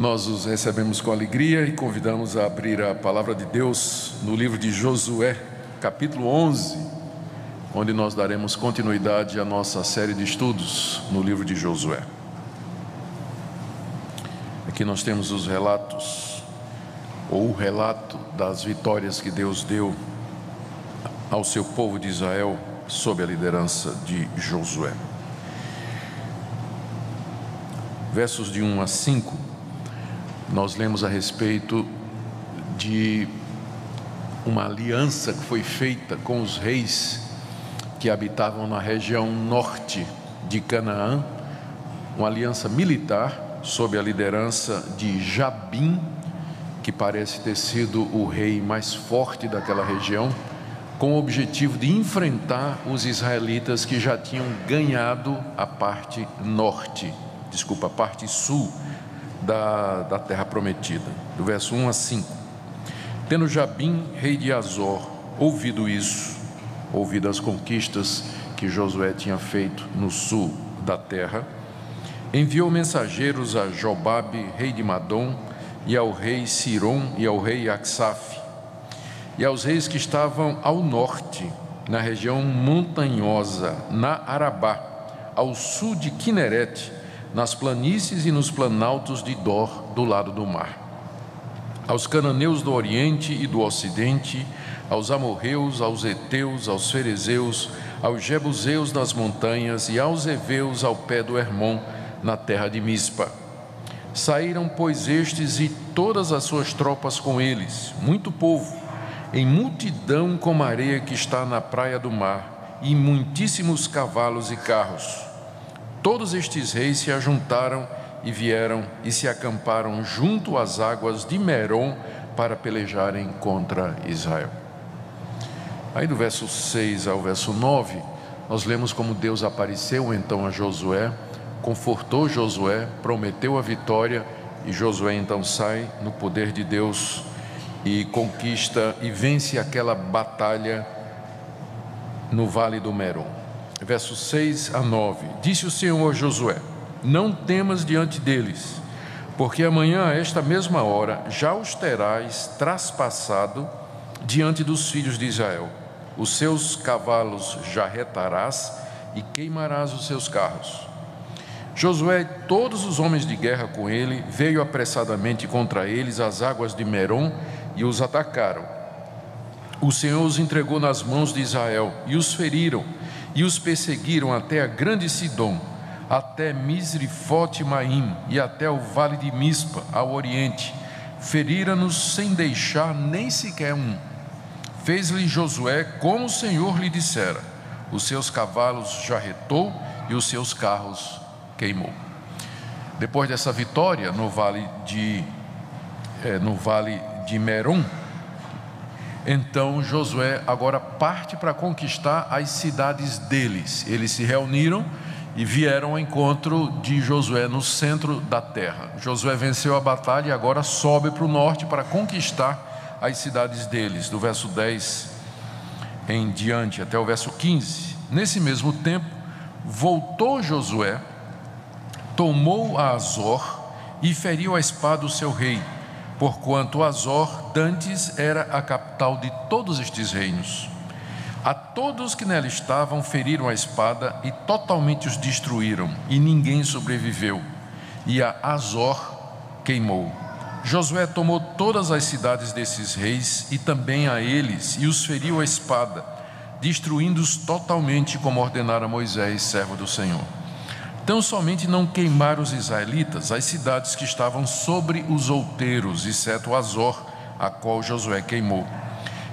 Nós os recebemos com alegria e convidamos a abrir a palavra de Deus no livro de Josué, capítulo 11, onde nós daremos continuidade à nossa série de estudos no livro de Josué. Aqui nós temos os relatos, ou o relato das vitórias que Deus deu ao seu povo de Israel sob a liderança de Josué. Versos de 1 a 5, nós lemos a respeito de uma aliança que foi feita com os reis que habitavam na região norte de Canaã, uma aliança militar sob a liderança de Jabim, que parece ter sido o rei mais forte daquela região, com o objetivo de enfrentar os israelitas que já tinham ganhado a parte sul da terra prometida. Do verso 1 a 5. Tendo Jabim, rei de Azor, ouvido as conquistas que Josué tinha feito no sul da terra, enviou mensageiros a Jobabe, rei de Madom, e ao rei Siron e ao rei Aksaf, e aos reis que estavam ao norte, na região montanhosa, na Arabá, ao sul de Quinerete, nas planícies e nos planaltos de Dor, do lado do mar, aos cananeus do oriente e do ocidente, aos amorreus, aos heteus, aos ferezeus, aos jebuseus nas montanhas e aos heveus ao pé do Hermon, na terra de Mispa. Saíram, pois, estes e todas as suas tropas com eles, muito povo, em multidão como a areia que está na praia do mar, e muitíssimos cavalos e carros. Todos estes reis se ajuntaram e vieram e se acamparam junto às águas de Merom para pelejarem contra Israel. Aí do verso 6 ao verso 9, nós lemos como Deus apareceu então a Josué, confortou Josué, prometeu a vitória, e Josué então sai no poder de Deus e conquista e vence aquela batalha no vale do Merom. Versos 6 a 9. Disse o Senhor a Josué: não temas diante deles, porque amanhã a esta mesma hora já os terás traspassado diante dos filhos de Israel. Os seus cavalos jarretarás e queimarás os seus carros. Josué e todos os homens de guerra com ele veio apressadamente contra eles às águas de Merom e os atacaram. O Senhor os entregou nas mãos de Israel e os feriram e os perseguiram até a grande Sidom, até Misrifote-Maim e até o vale de Mispa, ao oriente. Feriram-nos sem deixar nem sequer um. Fez-lhe Josué como o Senhor lhe dissera. Os seus cavalos jarretou e os seus carros queimou. Depois dessa vitória no vale de Merom, então Josué agora parte para conquistar as cidades deles. Eles se reuniram e vieram ao encontro de Josué no centro da terra. Josué venceu a batalha e agora sobe para o norte para conquistar as cidades deles, do verso 10 em diante até o verso 15. Nesse mesmo tempo, voltou Josué, tomou a Azor e feriu a espada o seu rei, porquanto Azor dantes era a capital de todos estes reinos. A todos que nela estavam feriram a espada e totalmente os destruíram, e ninguém sobreviveu, e a Azor queimou. Josué tomou todas as cidades desses reis e também a eles, e os feriu a espada, destruindo-os totalmente, como ordenara Moisés, servo do Senhor. Tão somente não queimaram os israelitas as cidades que estavam sobre os outeiros, exceto Azor, a qual Josué queimou.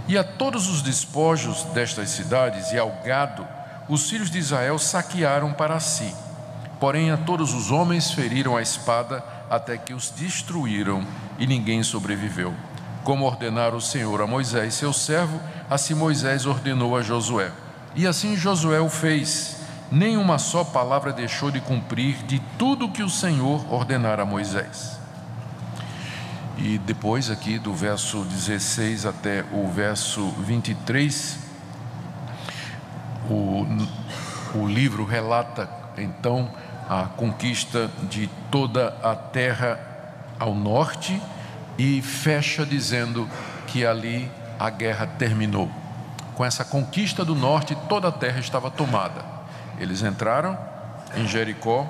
E a todos os despojos destas cidades e ao gado, os filhos de Israel saquearam para si. Porém, a todos os homens feriram a espada, até que os destruíram, e ninguém sobreviveu. Como ordenara o Senhor a Moisés, seu servo, assim Moisés ordenou a Josué. E assim Josué o fez. Nem uma só palavra deixou de cumprir de tudo que o Senhor ordenara a Moisés. E depois aqui do verso 16 até o verso 23, o livro relata então a conquista de toda a terra ao norte e fecha dizendo que ali a guerra terminou. Com essa conquista do norte, toda a terra estava tomada. Eles entraram em Jericó,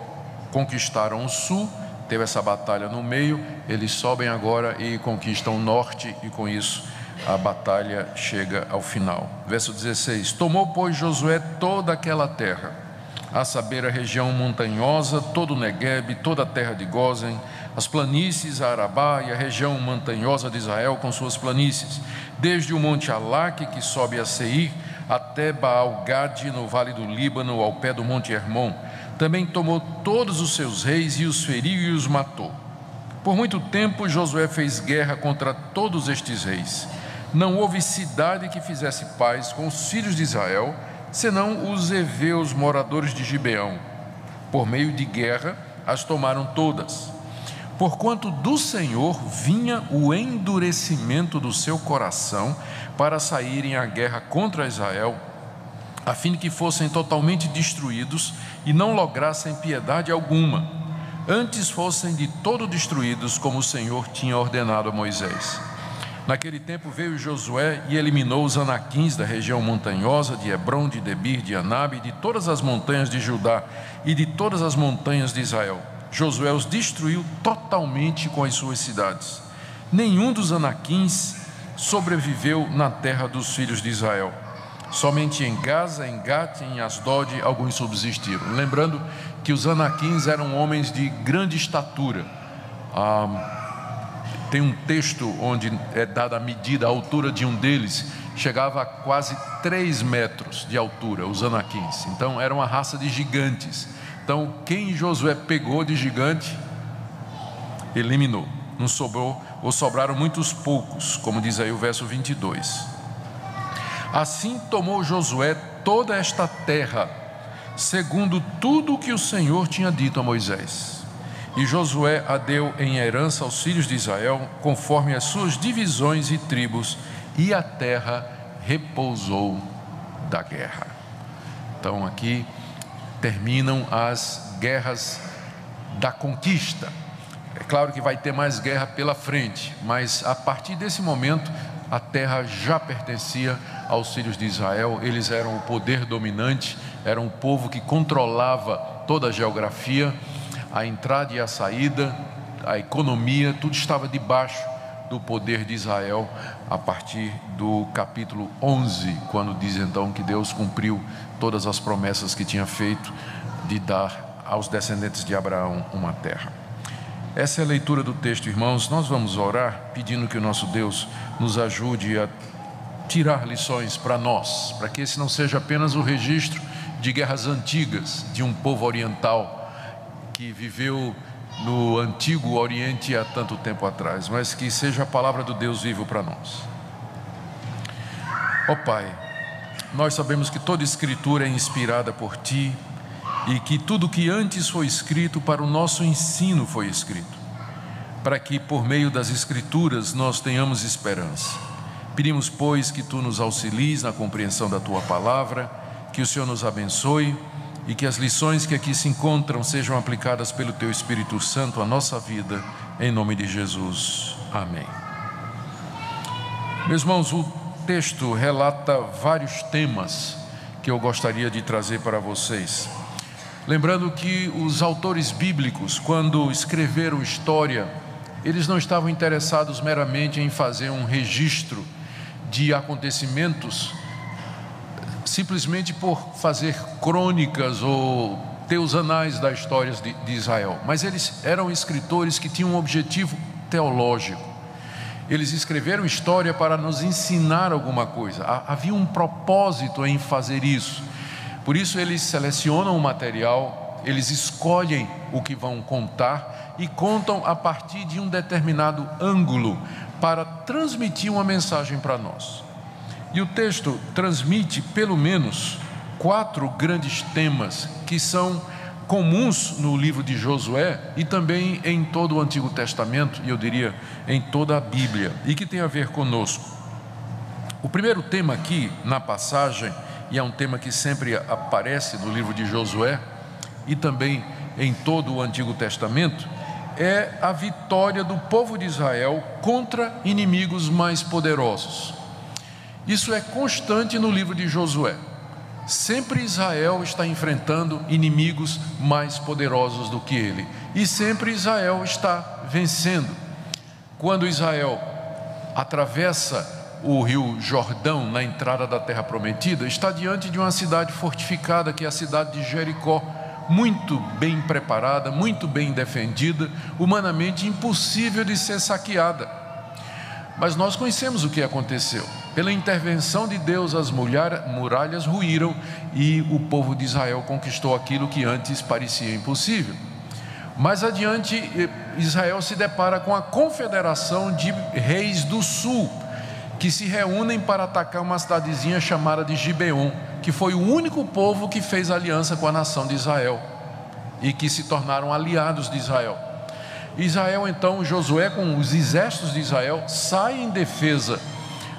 conquistaram o sul, teve essa batalha no meio, eles sobem agora e conquistam o norte, e com isso a batalha chega ao final. Verso 16: tomou, pois, Josué toda aquela terra, a saber, a região montanhosa, todo o Neguebe, toda a terra de Gósen, as planícies, a Arabá e a região montanhosa de Israel com suas planícies, desde o monte Alaque, que sobe a Seir, até Baal-Gade, no vale do Líbano, ao pé do monte Hermon. Também tomou todos os seus reis e os feriu e os matou. Por muito tempo Josué fez guerra contra todos estes reis. Não houve cidade que fizesse paz com os filhos de Israel, senão os heveus, moradores de Gibeão. Por meio de guerra as tomaram todas. Porquanto do Senhor vinha o endurecimento do seu coração para saírem à guerra contra Israel, a fim de que fossem totalmente destruídos e não lograssem piedade alguma, antes fossem de todo destruídos, como o Senhor tinha ordenado a Moisés. Naquele tempo veio Josué e eliminou os anaquins da região montanhosa de Hebrom, de Debir, de Anabe, de todas as montanhas de Judá e de todas as montanhas de Israel. Josué os destruiu totalmente com as suas cidades. Nenhum dos anaquins sobreviveu na terra dos filhos de Israel. Somente em Gaza, em Gate e em Asdod alguns subsistiram. Lembrando que os anaquins eram homens de grande estatura. Tem um texto onde é dada a medida, a altura de um deles chegava a quase 3 metros de altura, os anaquins. Então era uma raça de gigantes. Então quem Josué pegou de gigante, eliminou. Não sobrou, ou sobraram muitos poucos, como diz aí o verso 22. Assim tomou Josué toda esta terra, segundo tudo o que o Senhor tinha dito a Moisés. E Josué a deu em herança aos filhos de Israel, conforme as suas divisões e tribos, e a terra repousou da guerra. Então aqui terminam as guerras da conquista. É claro que vai ter mais guerra pela frente, mas a partir desse momento a terra já pertencia aos filhos de Israel. Eles eram o poder dominante, eram o povo que controlava toda a geografia, a entrada e a saída, a economia, tudo estava debaixo do poder de Israel, a partir do capítulo 11, quando diz então que Deus cumpriu todas as promessas que tinha feito de dar aos descendentes de Abraão uma terra. Essa é a leitura do texto, irmãos. Nós vamos orar pedindo que o nosso Deus nos ajude a tirar lições para nós, para que esse não seja apenas o registro de guerras antigas de um povo oriental que viveu no antigo Oriente há tanto tempo atrás, mas que seja a palavra do Deus vivo para nós. Ó Pai, nós sabemos que toda escritura é inspirada por Ti e que tudo que antes foi escrito para o nosso ensino foi escrito, para que por meio das escrituras nós tenhamos esperança. Pedimos, pois, que Tu nos auxilies na compreensão da Tua palavra, que o Senhor nos abençoe e que as lições que aqui se encontram sejam aplicadas pelo Teu Espírito Santo à nossa vida, em nome de Jesus. Amém. Meus irmãos, o texto relata vários temas que eu gostaria de trazer para vocês. Lembrando que os autores bíblicos, quando escreveram história, eles não estavam interessados meramente em fazer um registro de acontecimentos, simplesmente por fazer crônicas ou ter os anais das histórias de Israel, mas eles eram escritores que tinham um objetivo teológico. Eles escreveram história para nos ensinar alguma coisa, havia um propósito em fazer isso. Por isso eles selecionam o material, eles escolhem o que vão contar e contam a partir de um determinado ângulo para transmitir uma mensagem para nós. E o texto transmite pelo menos 4 grandes temas que são comuns no livro de Josué e também em todo o Antigo Testamento, e eu diria em toda a Bíblia, e que tem a ver conosco. O primeiro tema aqui na passagem, e é um tema que sempre aparece no livro de Josué e também em todo o Antigo Testamento, é a vitória do povo de Israel contra inimigos mais poderosos. Isso é constante no livro de Josué. Sempre Israel está enfrentando inimigos mais poderosos do que ele, e sempre Israel está vencendo. Quando Israel atravessa o rio Jordão na entrada da terra prometida, está diante de uma cidade fortificada, que é a cidade de Jericó, muito bem preparada, muito bem defendida, humanamente impossível de ser saqueada. Mas nós conhecemos o que aconteceu. Pela intervenção de Deus, as muralhas ruíram e o povo de Israel conquistou aquilo que antes parecia impossível. Mais adiante, Israel se depara com a confederação de reis do sul, que se reúnem para atacar uma cidadezinha chamada de Gibeon, que foi o único povo que fez aliança com a nação de Israel e que se tornaram aliados de Israel. Israel, então, Josué com os exércitos de Israel sai em defesa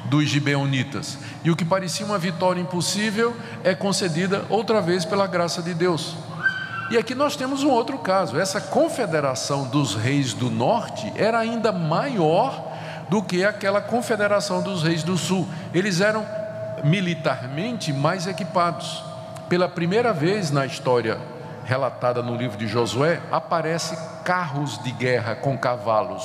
dos gibeonitas, e o que parecia uma vitória impossível é concedida outra vez pela graça de Deus. E aqui nós temos um outro caso. Essa confederação dos reis do norte era ainda maior do que aquela confederação dos reis do sul. Eles eram militarmente mais equipados. Pela primeira vez na história relatada no livro de Josué, aparecem carros de guerra com cavalos,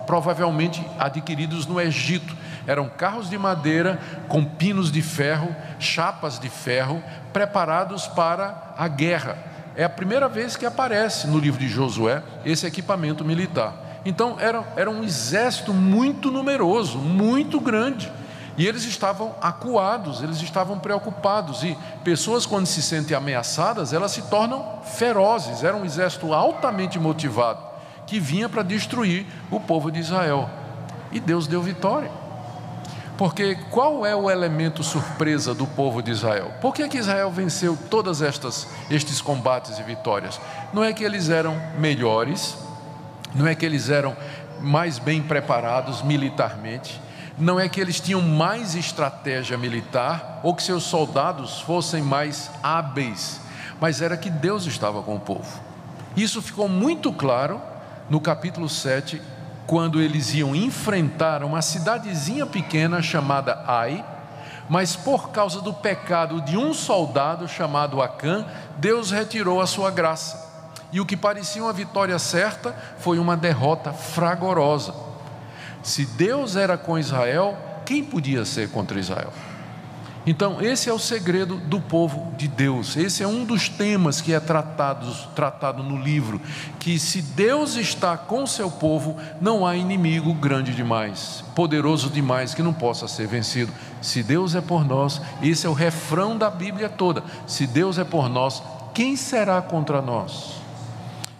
provavelmente adquiridos no Egito. Eram carros de madeira com pinos de ferro, chapas de ferro, preparados para a guerra. É a primeira vez que aparece no livro de Josué esse equipamento militar. Então era um exército muito numeroso, muito grande, e eles estavam acuados, eles estavam preocupados, e pessoas, quando se sentem ameaçadas, elas se tornam ferozes. Era um exército altamente motivado, que vinha para destruir o povo de Israel, e Deus deu vitória. Porque qual é o elemento surpresa do povo de Israel? Por que Israel venceu todos estes combates e vitórias? Não é que eles eram melhores, não é que eles eram mais bem preparados militarmente, não é que eles tinham mais estratégia militar, ou que seus soldados fossem mais hábeis, mas era que Deus estava com o povo. Isso ficou muito claro no capítulo 7, quando eles iam enfrentar uma cidadezinha pequena chamada Ai, mas por causa do pecado de um soldado chamado Acã, Deus retirou a sua graça. E o que parecia uma vitória certa foi uma derrota fragorosa. Se Deus era com Israel, quem podia ser contra Israel? Então esse é o segredo do povo de Deus. Esse é um dos temas que é tratado no livro, que se Deus está com seu povo, não há inimigo grande demais, poderoso demais, que não possa ser vencido. Se Deus é por nós, esse é o refrão da Bíblia toda. Se Deus é por nós, quem será contra nós?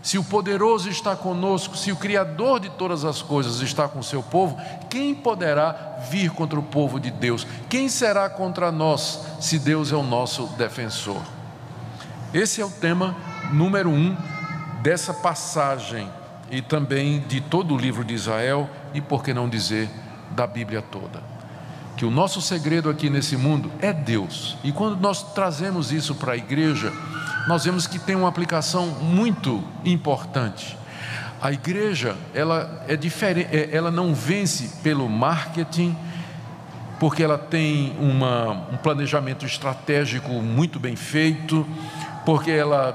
Se o poderoso está conosco, se o Criador de todas as coisas está com o seu povo, quem poderá vir contra o povo de Deus? Quem será contra nós, se Deus é o nosso defensor? Esse é o tema número 1 dessa passagem, e também de todo o livro de Israel, e por que não dizer, da Bíblia toda. Que o nosso segredo aqui nesse mundo é Deus, e quando nós trazemos isso para a igreja, nós vemos que tem uma aplicação muito importante. A igreja, ela é diferente, ela não vence pelo marketing, porque ela tem um planejamento estratégico muito bem feito, porque ela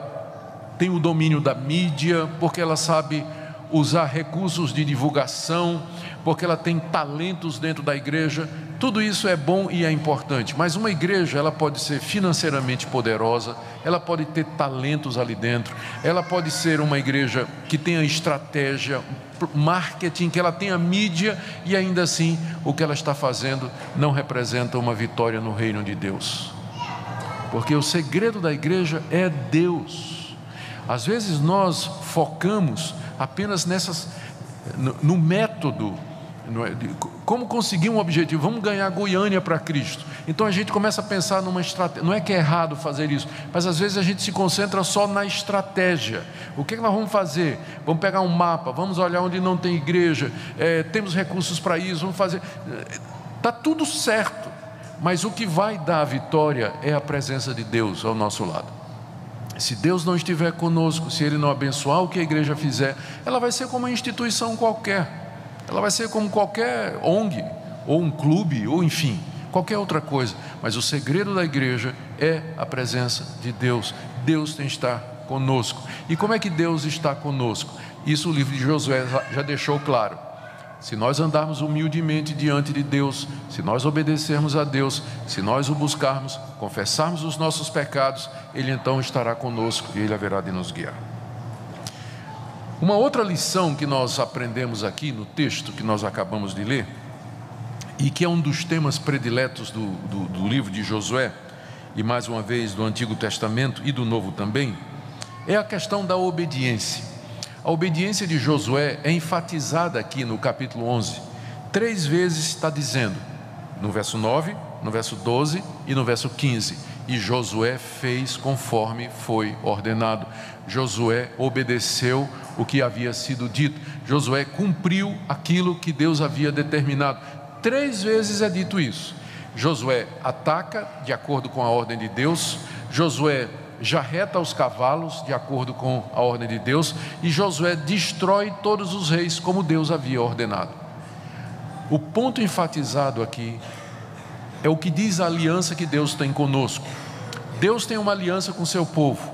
tem o domínio da mídia, porque ela sabe usar recursos de divulgação, porque ela tem talentos dentro da igreja. Tudo isso é bom e é importante, mas uma igreja, ela pode ser financeiramente poderosa, ela pode ter talentos ali dentro, ela pode ser uma igreja que tenha estratégia, marketing, que ela tenha mídia, e ainda assim o que ela está fazendo não representa uma vitória no reino de Deus, porque o segredo da igreja é Deus. Às vezes nós focamos apenas no método, como conseguir um objetivo, vamos ganhar Goiânia para Cristo. Então a gente começa a pensar numa estratégia. Não é que é errado fazer isso, mas às vezes a gente se concentra só na estratégia. O que nós vamos fazer? Vamos pegar um mapa, vamos olhar onde não tem igreja, temos recursos para isso, vamos fazer. Está tudo certo, mas o que vai dar a vitória é a presença de Deus ao nosso lado. Se Deus não estiver conosco, se Ele não abençoar o que a igreja fizer, ela vai ser como uma instituição qualquer, ela vai ser como qualquer ONG, ou um clube, ou enfim, qualquer outra coisa. Mas o segredo da igreja é a presença de Deus. Deus tem que estar conosco. E como é que Deus está conosco? Isso o livro de Josué já deixou claro. Se nós andarmos humildemente diante de Deus, se nós obedecermos a Deus, se nós o buscarmos, confessarmos os nossos pecados, Ele então estará conosco e Ele haverá de nos guiar. Uma outra lição que nós aprendemos aqui no texto que nós acabamos de ler, e que é um dos temas prediletos do livro de Josué, e mais uma vez do Antigo Testamento e do Novo também, é a questão da obediência. A obediência de Josué é enfatizada aqui no capítulo 11. 3 vezes está dizendo, no verso 9, no verso 12 e no verso 15: e Josué fez conforme foi ordenado. Josué obedeceu o que havia sido dito. Josué cumpriu aquilo que Deus havia determinado. 3 vezes é dito isso. Josué ataca de acordo com a ordem de Deus. Josué jarreta os cavalos de acordo com a ordem de Deus, e Josué destrói todos os reis como Deus havia ordenado. O ponto enfatizado aqui é o que diz a aliança que Deus tem conosco. Deus tem uma aliança com seu povo,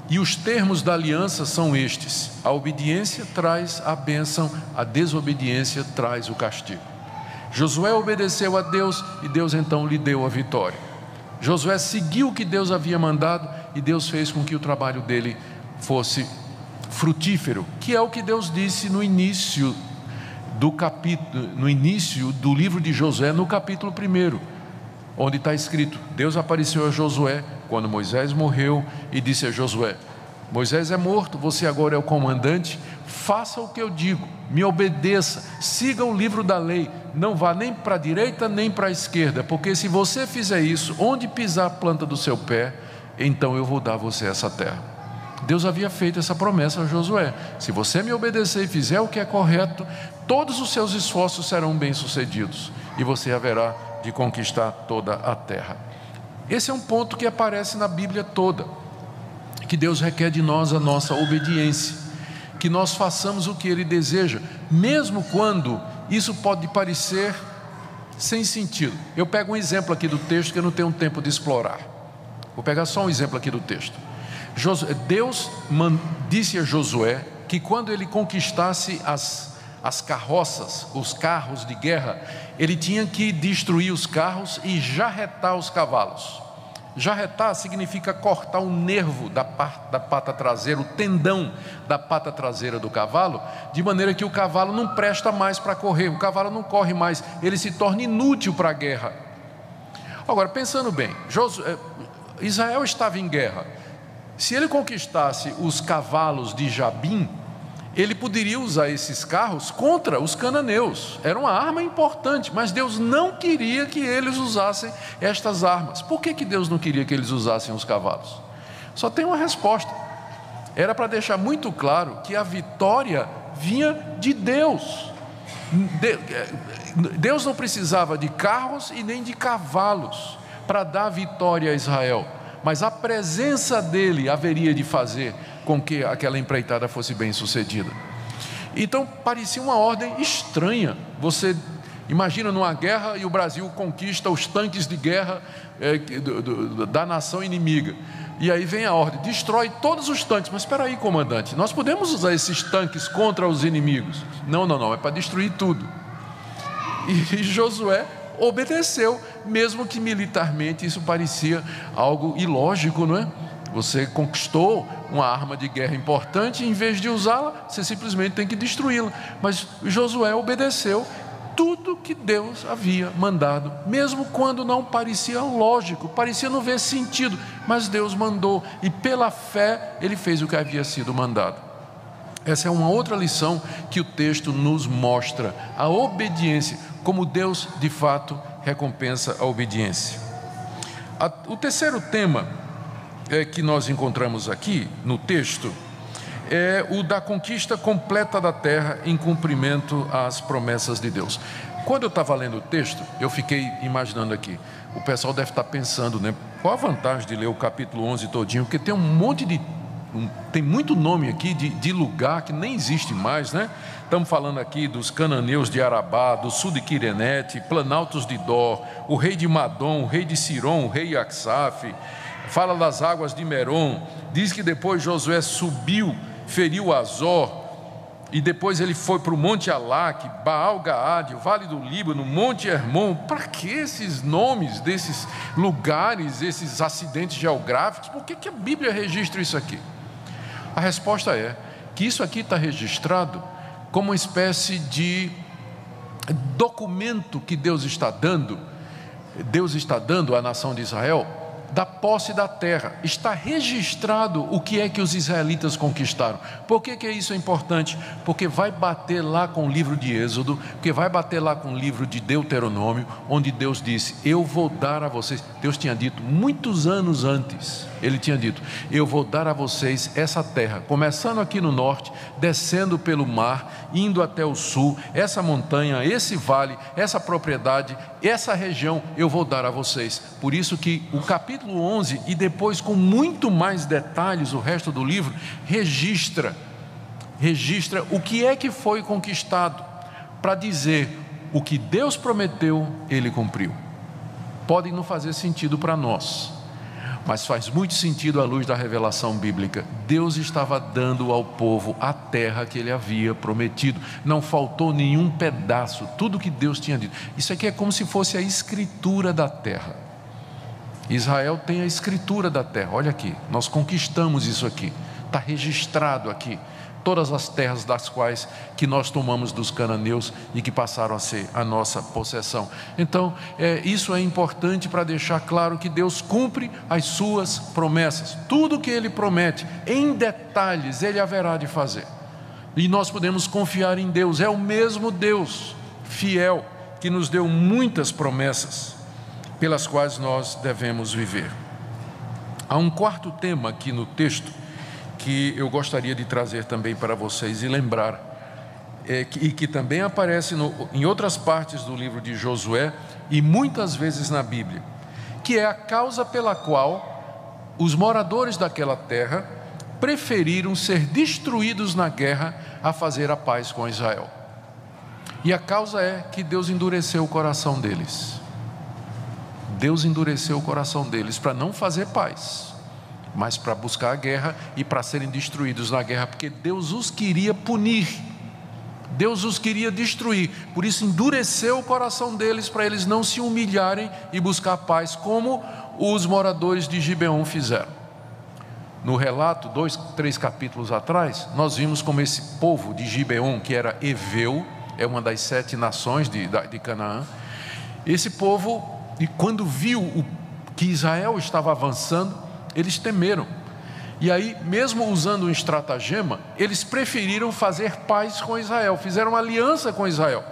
e os termos da aliança são estes: a obediência traz a bênção, a desobediência traz o castigo. Josué obedeceu a Deus e Deus então lhe deu a vitória. Josué seguiu o que Deus havia mandado e Deus fez com que o trabalho dele fosse frutífero, que é o que Deus disse no início do capítulo, no início do livro de Josué, no capítulo 1, onde está escrito: Deus apareceu a Josué quando Moisés morreu e disse a Josué: Moisés é morto, você agora é o comandante, faça o que eu digo, me obedeça, siga o livro da lei, não vá nem para a direita nem para a esquerda, porque se você fizer isso, onde pisar a planta do seu pé, então eu vou dar a você essa terra. Deus havia feito essa promessa a Josué: se você me obedecer e fizer o que é correto, todos os seus esforços serão bem-sucedidos e você haverá de conquistar toda a terra. Esse é um ponto que aparece na Bíblia toda, que Deus requer de nós a nossa obediência, que nós façamos o que Ele deseja, mesmo quando isso pode parecer sem sentido. Eu pego um exemplo aqui do texto que eu não tenho tempo de explorar. Vou pegar só um exemplo aqui do texto. Deus disse a Josué que quando ele conquistasse as carroças, os carros de guerra, ele tinha que destruir os carros e jarretar os cavalos. Jarretar significa cortar o nervo da pata traseira, o tendão da pata traseira do cavalo, de maneira que o cavalo não presta mais para correr, o cavalo não corre mais, ele se torna inútil para a guerra. Agora, pensando bem, Israel estava em guerra. Se ele conquistasse os cavalos de Jabim, ele poderia usar esses carros contra os cananeus. Era uma arma importante, mas Deus não queria que eles usassem estas armas. Por que Deus não queria que eles usassem os cavalos? Só tem uma resposta. Era para deixar muito claro que a vitória vinha de Deus. Deus não precisava de carros e nem de cavalos para dar vitória a Israel, mas a presença dele haveria de fazer com que aquela empreitada fosse bem sucedida. Então parecia uma ordem estranha. Você imagina numa guerra e o Brasil conquista os tanques de guerra da nação inimiga, e aí vem a ordem: destrói todos os tanques. Mas espera aí, comandante, nós podemos usar esses tanques contra os inimigos? Não, é para destruir tudo. E Josué obedeceu, mesmo que militarmente isso parecia algo ilógico, não é? Você conquistou uma arma de guerra importante, e em vez de usá-la, você simplesmente tem que destruí-la. Mas Josué obedeceu tudo que Deus havia mandado, mesmo quando não parecia lógico, parecia não ver sentido, mas Deus mandou, e pela fé ele fez o que havia sido mandado. Essa é uma outra lição que o texto nos mostra: a obediência, como Deus de fato recompensa a obediência. O terceiro tema que nós encontramos aqui no texto é o da conquista completa da terra em cumprimento às promessas de Deus. Quando eu estava lendo o texto, eu fiquei imaginando aqui, o pessoal deve estar pensando, né? Qual a vantagem de ler o capítulo 11 todinho? Porque tem um monte de... tem muito nome aqui de lugar que nem existe mais, né? Estamos falando aqui dos cananeus de Arabá, do sul de Quirenete, planaltos de Dor, o rei de Madom, o rei de Siron, o rei Aksaf. Fala das águas de Merom. Diz que depois Josué subiu, feriu Azor, e depois ele foi para o Monte Alaque, Baal-Gaade, o Vale do Líbano, Monte Hermon. Para que esses nomes desses lugares, esses acidentes geográficos? Por que a Bíblia registra isso aqui? A resposta é que isso aqui está registrado como uma espécie de documento que Deus está dando à nação de Israel, da posse da terra. Está registrado o que é que os israelitas conquistaram. Por que isso é importante? Porque vai bater lá com o livro de Êxodo, porque vai bater lá com o livro de Deuteronômio, onde Deus disse: eu vou dar a vocês. Deus tinha dito muitos anos antes, Ele tinha dito: eu vou dar a vocês essa terra, começando aqui no norte, descendo pelo mar, indo até o sul, essa montanha, esse vale, essa propriedade, essa região, eu vou dar a vocês. Por isso que o capítulo 11, e depois com muito mais detalhes o resto do livro, registra o que é que foi conquistado, para dizer: o que Deus prometeu, Ele cumpriu. Pode não fazer sentido para nós, mas faz muito sentido à luz da revelação bíblica. Deus estava dando ao povo a terra que Ele havia prometido. Não faltou nenhum pedaço, tudo que Deus tinha dito. Isso aqui é como se fosse a escritura da terra. Israel tem a escritura da terra. Olha aqui, nós conquistamos isso aqui, está registrado aqui, todas as terras das quais que nós tomamos dos cananeus e que passaram a ser a nossa possessão. Então, isso é importante para deixar claro que Deus cumpre as suas promessas. Tudo que Ele promete, em detalhes, Ele haverá de fazer. E nós podemos confiar em Deus. É o mesmo Deus fiel que nos deu muitas promessas pelas quais nós devemos viver. Há um quarto tema aqui no texto que eu gostaria de trazer também para vocês e lembrar, e que também aparece em outras partes do livro de Josué e muitas vezes na Bíblia, que é a causa pela qual os moradores daquela terra preferiram ser destruídos na guerra a fazer a paz com Israel. E a causa é que Deus endureceu o coração deles. Deus endureceu o coração deles para não fazer paz, mas para buscar a guerra e para serem destruídos na guerra, porque Deus os queria punir, Deus os queria destruir. Por isso endureceu o coração deles, para eles não se humilharem e buscar paz, como os moradores de Gibeon fizeram. No relato, 2, 3 capítulos atrás, nós vimos como esse povo de Gibeon, que era Eveu, é uma das 7 nações de Canaã, esse povo, e quando viu que Israel estava avançando, eles temeram. E aí, mesmo usando um estratagema, eles preferiram fazer paz com Israel, fizeram uma aliança com Israel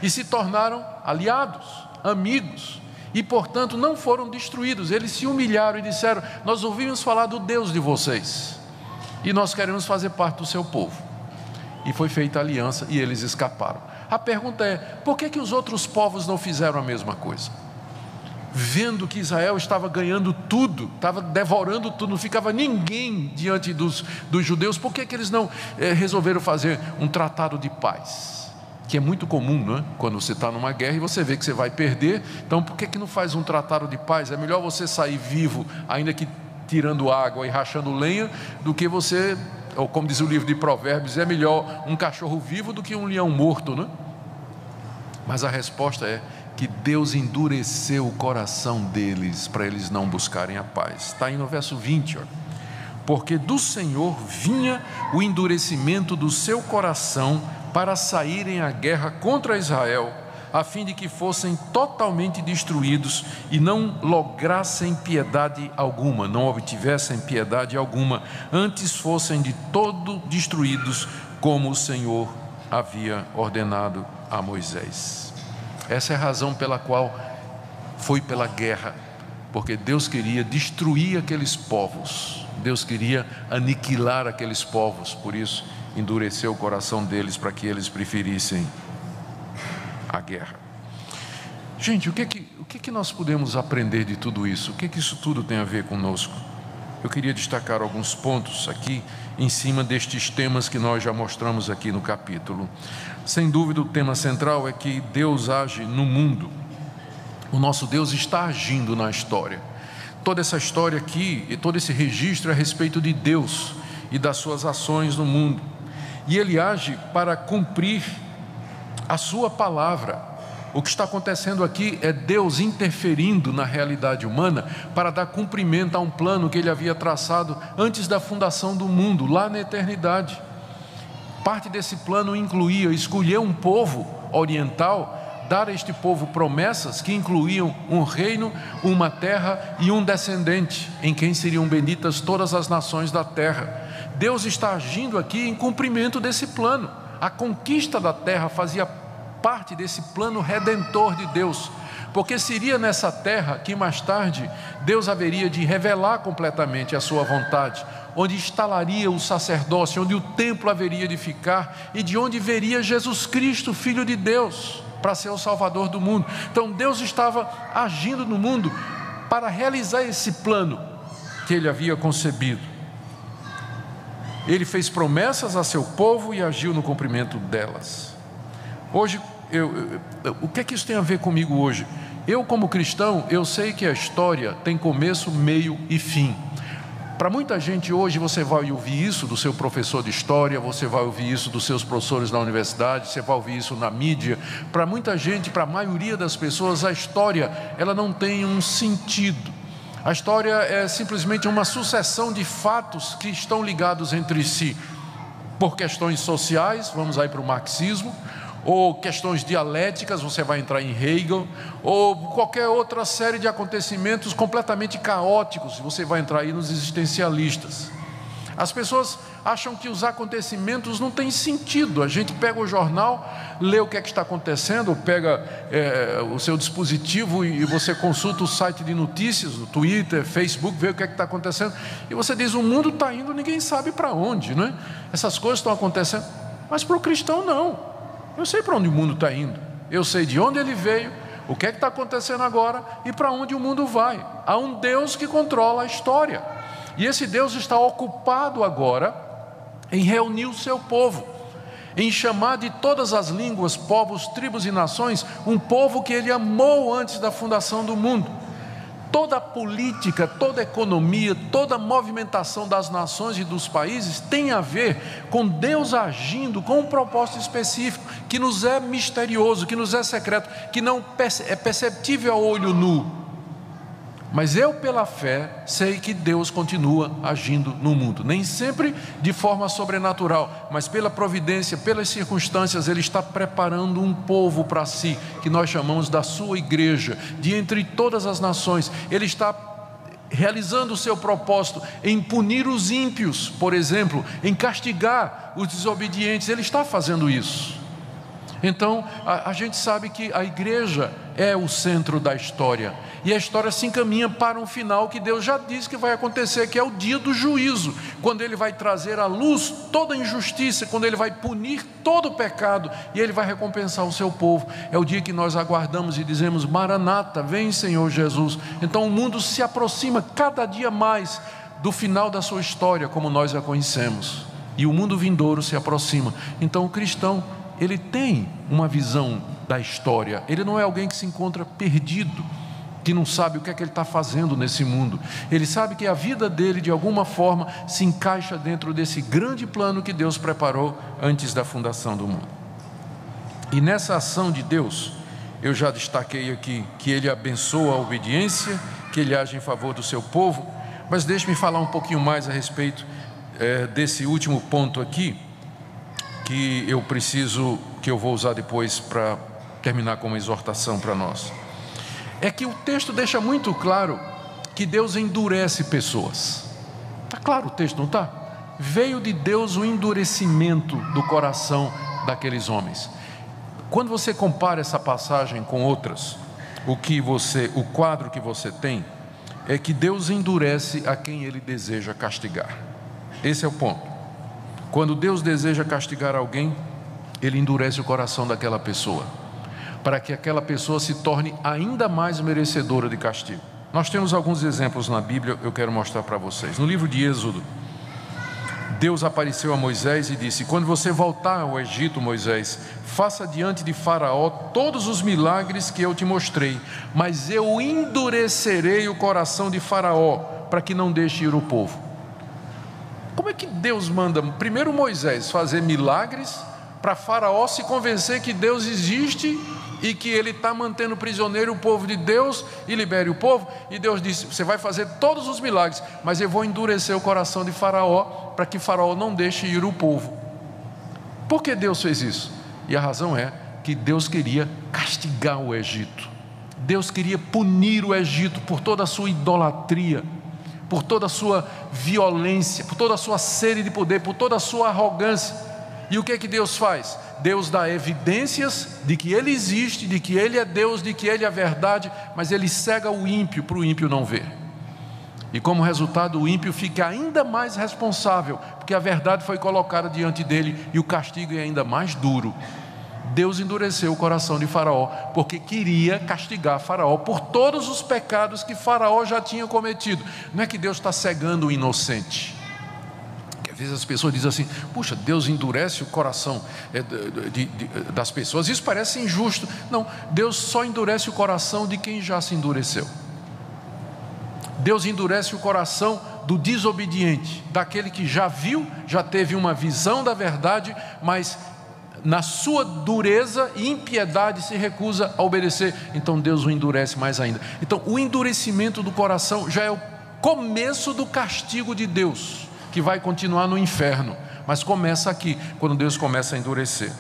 e se tornaram aliados, amigos, e portanto não foram destruídos. Eles se humilharam e disseram: nós ouvimos falar do Deus de vocês e nós queremos fazer parte do seu povo. E foi feita a aliança e eles escaparam. A pergunta é: por que os outros povos não fizeram a mesma coisa? Vendo que Israel estava ganhando tudo, estava devorando tudo, não ficava ninguém diante dos judeus, por que eles não resolveram fazer um tratado de paz? Que é muito comum, não é? Quando você está numa guerra e você vê que você vai perder, então por que não faz um tratado de paz? É melhor você sair vivo, ainda que tirando água e rachando lenha, do que você, ou como diz o livro de Provérbios, é melhor um cachorro vivo do que um leão morto, não é? Mas a resposta é que Deus endureceu o coração deles para eles não buscarem a paz. Está aí no verso 20, olha. Porque do Senhor vinha o endurecimento do seu coração para saírem à guerra contra Israel, a fim de que fossem totalmente destruídos e não lograssem piedade alguma, não obtivessem piedade alguma, antes fossem de todo destruídos, como o Senhor havia ordenado a Moisés. Essa é a razão pela qual foi pela guerra, porque Deus queria destruir aqueles povos, Deus queria aniquilar aqueles povos, por isso endureceu o coração deles para que eles preferissem a guerra. Gente, o que o que nós podemos aprender de tudo isso? O que isso tudo tem a ver conosco? Eu queria destacar alguns pontos aqui em cima destes temas que nós já mostramos aqui no capítulo. Sem dúvida, o tema central é que Deus age no mundo. O nosso Deus está agindo na história. Toda essa história aqui e todo esse registro é a respeito de Deus e das suas ações no mundo. E Ele age para cumprir a sua palavra. O que está acontecendo aqui é Deus interferindo na realidade humana para dar cumprimento a um plano que Ele havia traçado antes da fundação do mundo, lá na eternidade. Parte desse plano incluía escolher um povo oriental, dar a este povo promessas que incluíam um reino, uma terra e um descendente, em quem seriam benditas todas as nações da terra. Deus está agindo aqui em cumprimento desse plano. A conquista da terra fazia parte desse plano redentor de Deus, porque seria nessa terra que mais tarde Deus haveria de revelar completamente a sua vontade, onde instalaria o sacerdócio, onde o templo haveria de ficar e de onde veria Jesus Cristo, Filho de Deus, para ser o Salvador do mundo. Então Deus estava agindo no mundo para realizar esse plano que Ele havia concebido. Ele fez promessas a seu povo e agiu no cumprimento delas. Hoje, o que é que isso tem a ver comigo hoje? Eu, como cristão, eu sei que a história tem começo, meio e fim. Para muita gente hoje, você vai ouvir isso do seu professor de história, você vai ouvir isso dos seus professores na universidade, você vai ouvir isso na mídia. Para muita gente, para a maioria das pessoas, a história, ela não tem um sentido. A história é simplesmente uma sucessão de fatos que estão ligados entre si. Por questões sociais, vamos aí para o marxismo, ou questões dialéticas, você vai entrar em Hegel, ou qualquer outra série de acontecimentos completamente caóticos, você vai entrar aí nos existencialistas. As pessoas acham que os acontecimentos não têm sentido. A gente pega o jornal, lê o que é que está acontecendo, ou pega o seu dispositivo e você consulta o site de notícias, o Twitter, Facebook, vê o que é que está acontecendo, e você diz, o mundo está indo, ninguém sabe para onde, não é? Essas coisas estão acontecendo, mas para o cristão não. Eu sei para onde o mundo está indo, eu sei de onde ele veio, o que é que está acontecendo agora e para onde o mundo vai. Há um Deus que controla a história, e esse Deus está ocupado agora em reunir o seu povo, em chamar de todas as línguas, povos, tribos e nações, um povo que Ele amou antes da fundação do mundo. Toda a política, toda a economia, toda a movimentação das nações e dos países tem a ver com Deus agindo com um propósito específico, que nos é misterioso, que nos é secreto, que não é perceptível ao olho nu. Mas eu, pela fé, sei que Deus continua agindo no mundo, nem sempre de forma sobrenatural, mas pela providência, pelas circunstâncias, Ele está preparando um povo para si, que nós chamamos da sua igreja, de entre todas as nações. Ele está realizando o seu propósito em punir os ímpios, por exemplo, em castigar os desobedientes. Ele está fazendo isso. Então, a gente sabe que a igreja é o centro da história, e a história se encaminha para um final que Deus já disse que vai acontecer, que é o dia do juízo, quando Ele vai trazer à luz toda a injustiça, quando Ele vai punir todo o pecado, e Ele vai recompensar o seu povo. É o dia que nós aguardamos e dizemos, Maranata, vem Senhor Jesus. Então o mundo se aproxima cada dia mais do final da sua história, como nós a conhecemos, e o mundo vindouro se aproxima. Então o cristão, ele tem uma visão da história, ele não é alguém que se encontra perdido, que não sabe o que é que ele está fazendo nesse mundo. Ele sabe que a vida dele, de alguma forma, se encaixa dentro desse grande plano que Deus preparou antes da fundação do mundo. E nessa ação de Deus, eu já destaquei aqui que Ele abençoa a obediência, que Ele age em favor do seu povo, mas deixe-me falar um pouquinho mais a respeito desse último ponto aqui, que eu vou usar depois para terminar com uma exortação para nós. É que o texto deixa muito claro que Deus endurece pessoas. Está claro o texto, não está? Veio de Deus o endurecimento do coração daqueles homens. Quando você compara essa passagem com outras, o quadro que você tem é que Deus endurece a quem Ele deseja castigar. Esse é o ponto. Quando Deus deseja castigar alguém, Ele endurece o coração daquela pessoa. para que aquela pessoa se torne ainda mais merecedora de castigo. Nós temos alguns exemplos na Bíblia, eu quero mostrar para vocês. No livro de Êxodo, Deus apareceu a Moisés e disse: quando você voltar ao Egito, Moisés, faça diante de Faraó todos os milagres que eu te mostrei, mas eu endurecerei o coração de Faraó, para que não deixe ir o povo. Como é que Deus manda primeiro Moisés fazer milagres, para Faraó se convencer que Deus existe e que ele está mantendo prisioneiro o povo de Deus e libere o povo? E Deus disse: você vai fazer todos os milagres, mas eu vou endurecer o coração de Faraó, para que Faraó não deixe ir o povo. Por que Deus fez isso? E a razão é que Deus queria castigar o Egito. Deus queria punir o Egito por toda a sua idolatria, por toda a sua violência, por toda a sua sede de poder, por toda a sua arrogância. E o que é que Deus faz? Deus dá evidências de que Ele existe, de que Ele é Deus, de que Ele é a verdade, mas Ele cega o ímpio para o ímpio não ver. E como resultado, o ímpio fica ainda mais responsável, porque a verdade foi colocada diante dele e o castigo é ainda mais duro. Deus endureceu o coração de Faraó, porque queria castigar Faraó por todos os pecados que Faraó já tinha cometido. Não é que Deus está cegando o inocente. Às vezes as pessoas dizem assim: puxa, Deus endurece o coração das pessoas, isso parece injusto. Não, Deus só endurece o coração de quem já se endureceu. Deus endurece o coração do desobediente, daquele que já viu, já teve uma visão da verdade, mas na sua dureza e impiedade se recusa a obedecer. Então Deus o endurece mais ainda. Então o endurecimento do coração já é o começo do castigo de Deus, que vai continuar no inferno, mas começa aqui, quando Deus começa a endurecer.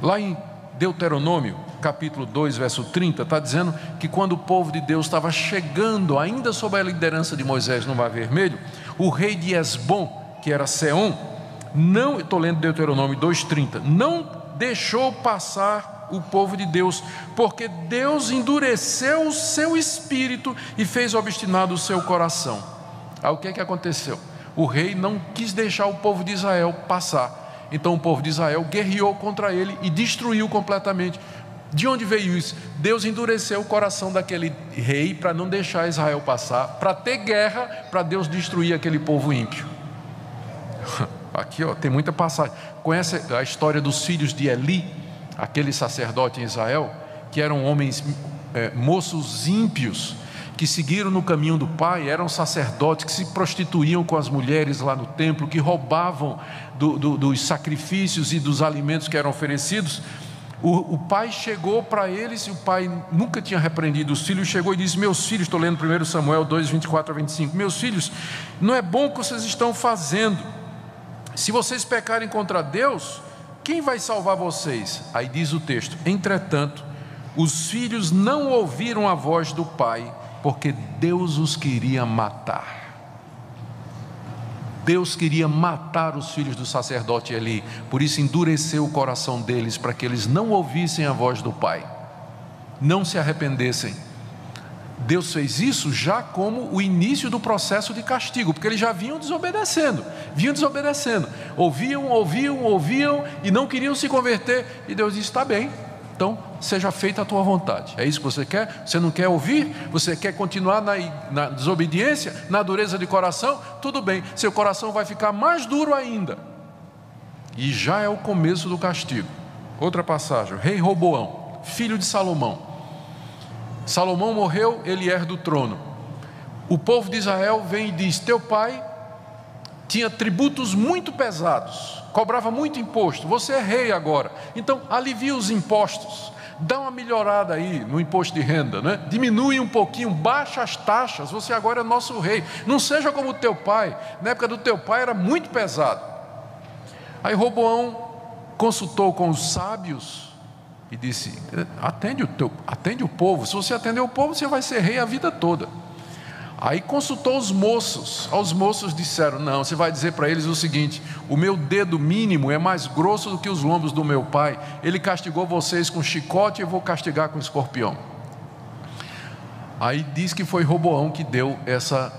Lá em Deuteronômio, capítulo 2, verso 30, está dizendo que quando o povo de Deus estava chegando, ainda sob a liderança de Moisés no Mar Vermelho, o rei de Esbom, que era Seom, não, estou lendo Deuteronômio 2,30, não deixou passar o povo de Deus, porque Deus endureceu o seu espírito e fez obstinado o seu coração. Aí o que é que aconteceu? O rei não quis deixar o povo de Israel passar. Então o povo de Israel guerreou contra ele e destruiu completamente. De onde veio isso? Deus endureceu o coração daquele rei para não deixar Israel passar, para ter guerra, para Deus destruir aquele povo ímpio. Aqui tem muita passagem. Conhece a história dos filhos de Eli, aquele sacerdote em Israel, que eram homens, moços ímpios, que seguiram no caminho do pai, eram sacerdotes que se prostituíam com as mulheres lá no templo, que roubavam dos sacrifícios e dos alimentos que eram oferecidos. O pai chegou para eles, e o pai nunca tinha repreendido os filhos, chegou e disse: meus filhos, estou lendo 1 Samuel 2, 24 a 25, meus filhos, não é bom o que vocês estão fazendo. Se vocês pecarem contra Deus, quem vai salvar vocês? Aí diz o texto: entretanto, os filhos não ouviram a voz do pai, porque Deus os queria matar. Deus queria matar os filhos do sacerdote Eli, por isso endureceu o coração deles, para que eles não ouvissem a voz do pai, não se arrependessem. Deus fez isso já como o início do processo de castigo, porque eles já vinham desobedecendo, ouviam e não queriam se converter, e Deus disse: está bem, então seja feita a tua vontade. É isso que você quer? Você não quer ouvir? Você quer continuar na desobediência, na dureza de coração? Tudo bem, seu coração vai ficar mais duro ainda. E já é o começo do castigo. Outra passagem: o rei Roboão, filho de Salomão. Salomão morreu, ele herda o trono. O povo de Israel vem e diz: teu pai tinha tributos muito pesados, cobrava muito imposto, você é rei agora, então alivia os impostos, dá uma melhorada aí no imposto de renda, né? Diminui um pouquinho, baixa as taxas, você agora é nosso rei, não seja como o teu pai, na época do teu pai era muito pesado. Aí Roboão consultou com os sábios e disse: atende o povo, se você atender o povo, você vai ser rei a vida toda. Aí consultou os moços disseram: não, você vai dizer para eles o seguinte: o meu dedo mínimo é mais grosso do que os lombos do meu pai, ele castigou vocês com chicote, eu vou castigar com escorpião. Aí diz que foi Roboão que deu essa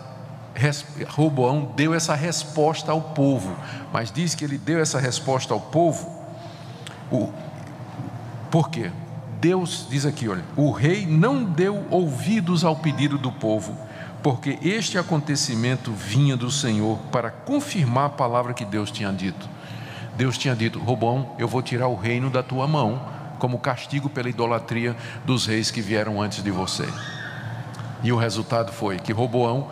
resposta ao povo, mas diz que ele deu essa resposta ao povo, por quê? Deus, diz aqui, olha, o rei não deu ouvidos ao pedido do povo, porque este acontecimento vinha do Senhor para confirmar a palavra que Deus tinha dito. Deus tinha dito: Roboão, eu vou tirar o reino da tua mão, como castigo pela idolatria dos reis que vieram antes de você. E o resultado foi que Roboão,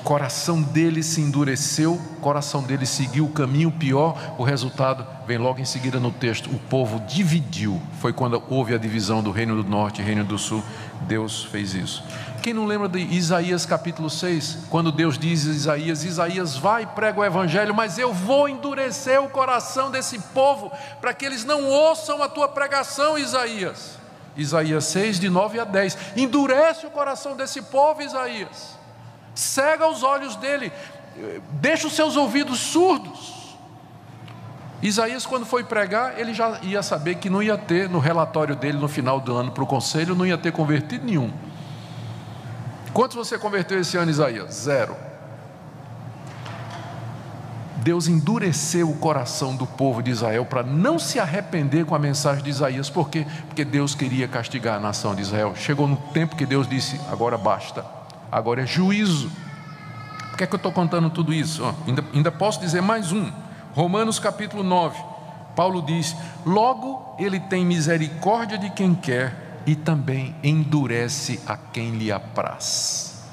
coração dele se endureceu, coração dele seguiu o caminho pior. O resultado vem logo em seguida no texto: o povo dividiu. Foi quando houve a divisão do reino do norte e reino do sul. Deus fez isso. Quem não lembra de Isaías capítulo 6, quando Deus diz a Isaías: Isaías, vai e prega o evangelho, mas eu vou endurecer o coração desse povo, para que eles não ouçam a tua pregação, Isaías. Isaías 6, de 9 a 10, endurece o coração desse povo, Isaías, cega os olhos dele, deixa os seus ouvidos surdos. Isaías, quando foi pregar, ele já ia saber que não ia ter, no relatório dele no final do ano para o conselho, não ia ter convertido nenhum. Quantos você converteu esse ano, Isaías? 0. Deus endureceu o coração do povo de Israel para não se arrepender com a mensagem de Isaías. Por quê? Porque Deus queria castigar a nação de Israel. Chegou no tempo que Deus disse: agora basta, agora é juízo. Por que é que eu estou contando tudo isso? Ainda posso dizer mais um. Romanos capítulo 9, Paulo diz: logo ele tem misericórdia de quem quer e também endurece a quem lhe apraz.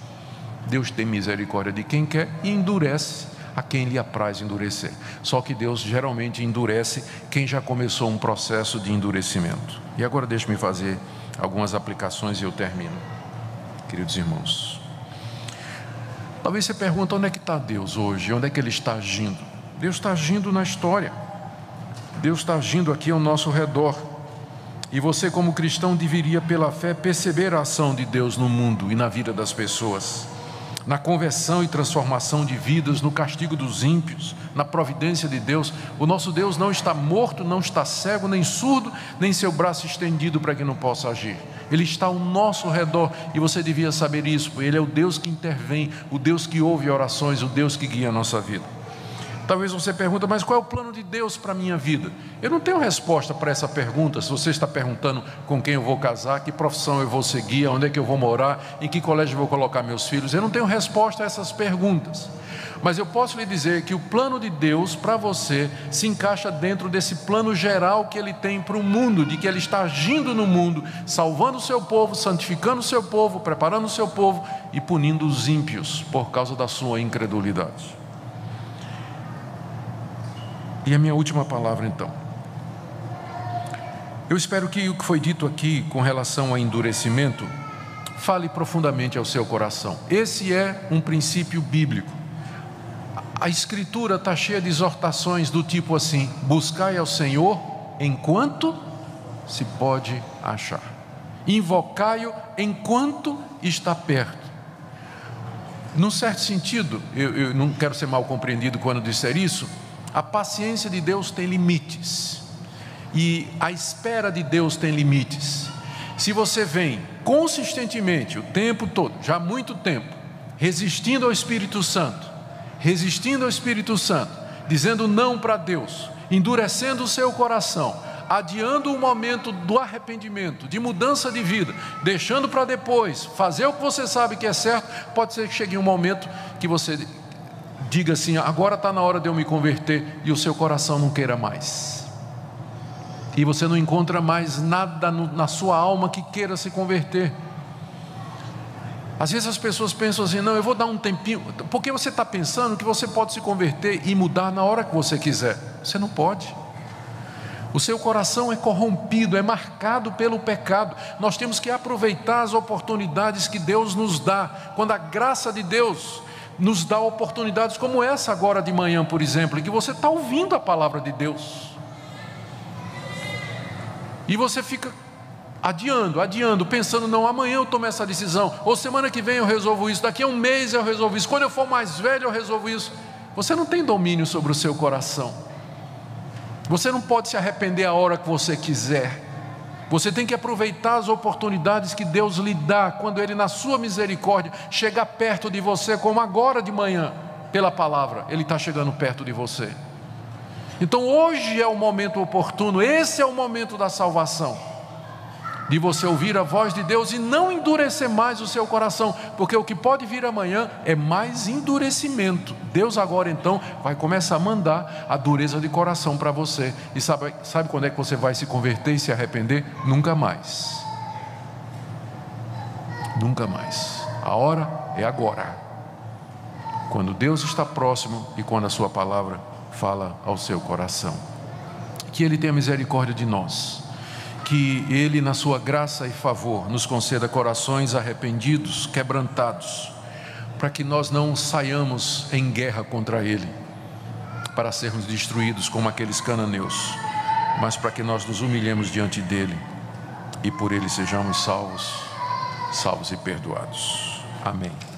Deus tem misericórdia de quem quer e endurece a quem lhe apraz endurecer. Só que Deus geralmente endurece quem já começou um processo de endurecimento. E agora deixe-me fazer algumas aplicações e eu termino. Queridos irmãos, talvez você pergunte: onde é que está Deus hoje? Onde é que Ele está agindo? Deus está agindo na história. Deus está agindo aqui ao nosso redor. E você, como cristão, deveria pela fé perceber a ação de Deus no mundo e na vida das pessoas, na conversão e transformação de vidas, no castigo dos ímpios, na providência de Deus. O nosso Deus não está morto, não está cego, nem surdo, nem seu braço estendido para que não possa agir. Ele está ao nosso redor e você devia saber isso. Ele é o Deus que intervém, o Deus que ouve orações, o Deus que guia a nossa vida. Talvez você pergunte: mas qual é o plano de Deus para a minha vida? Eu não tenho resposta para essa pergunta. Se você está perguntando com quem eu vou casar, que profissão eu vou seguir, onde é que eu vou morar, em que colégio eu vou colocar meus filhos, eu não tenho resposta a essas perguntas. Mas eu posso lhe dizer que o plano de Deus para você se encaixa dentro desse plano geral que Ele tem para o mundo, de que Ele está agindo no mundo, salvando o seu povo, santificando o seu povo, preparando o seu povo e punindo os ímpios por causa da sua incredulidade. E a minha última palavra, então. Eu espero que o que foi dito aqui com relação a endurecimento fale profundamente ao seu coração. Esse é um princípio bíblico. A Escritura está cheia de exortações do tipo assim: buscai ao Senhor enquanto se pode achar, invocai-o enquanto está perto. Num certo sentido, eu não quero ser mal compreendido quando disser isso, a paciência de Deus tem limites e a espera de Deus tem limites. Se você vem consistentemente o tempo todo, já há muito tempo, resistindo ao Espírito Santo, dizendo não para Deus, endurecendo o seu coração, adiando o momento do arrependimento, de mudança de vida, deixando para depois fazer o que você sabe que é certo, pode ser que chegue um momento que você diga assim: agora está na hora de eu me converter, e o seu coração não queira mais, e você não encontra mais nada na sua alma que queira se converter. Às vezes as pessoas pensam assim: não, eu vou dar um tempinho, porque você está pensando que você pode se converter e mudar na hora que você quiser. Você não pode. O seu coração é corrompido, é marcado pelo pecado. Nós temos que aproveitar as oportunidades que Deus nos dá, quando a graça de Deus nos dá oportunidades como essa agora de manhã, por exemplo, em que você está ouvindo a palavra de Deus e você fica adiando, pensando: não, amanhã eu tomo essa decisão, ou semana que vem eu resolvo isso, daqui a um mês eu resolvo isso, quando eu for mais velho eu resolvo isso. Você não tem domínio sobre o seu coração. Você não pode se arrepender a hora que você quiser. Você tem que aproveitar as oportunidades que Deus lhe dá, quando Ele, na sua misericórdia, chegar perto de você, como agora de manhã, pela palavra, Ele está chegando perto de você. Então hoje é o momento oportuno, esse é o momento da salvação. de você ouvir a voz de Deus e não endurecer mais o seu coração, porque o que pode vir amanhã é mais endurecimento. Deus agora então vai começar a mandar a dureza de coração para você. E sabe quando é que você vai se converter e se arrepender? Nunca mais. Nunca mais. A hora é agora, quando Deus está próximo e quando a sua palavra fala ao seu coração. Que Ele tenha misericórdia de nós, que Ele, na sua graça e favor, nos conceda corações arrependidos, quebrantados, para que nós não saiamos em guerra contra Ele, para sermos destruídos como aqueles cananeus, mas para que nós nos humilhemos diante dEle e por Ele sejamos salvos e perdoados. Amém.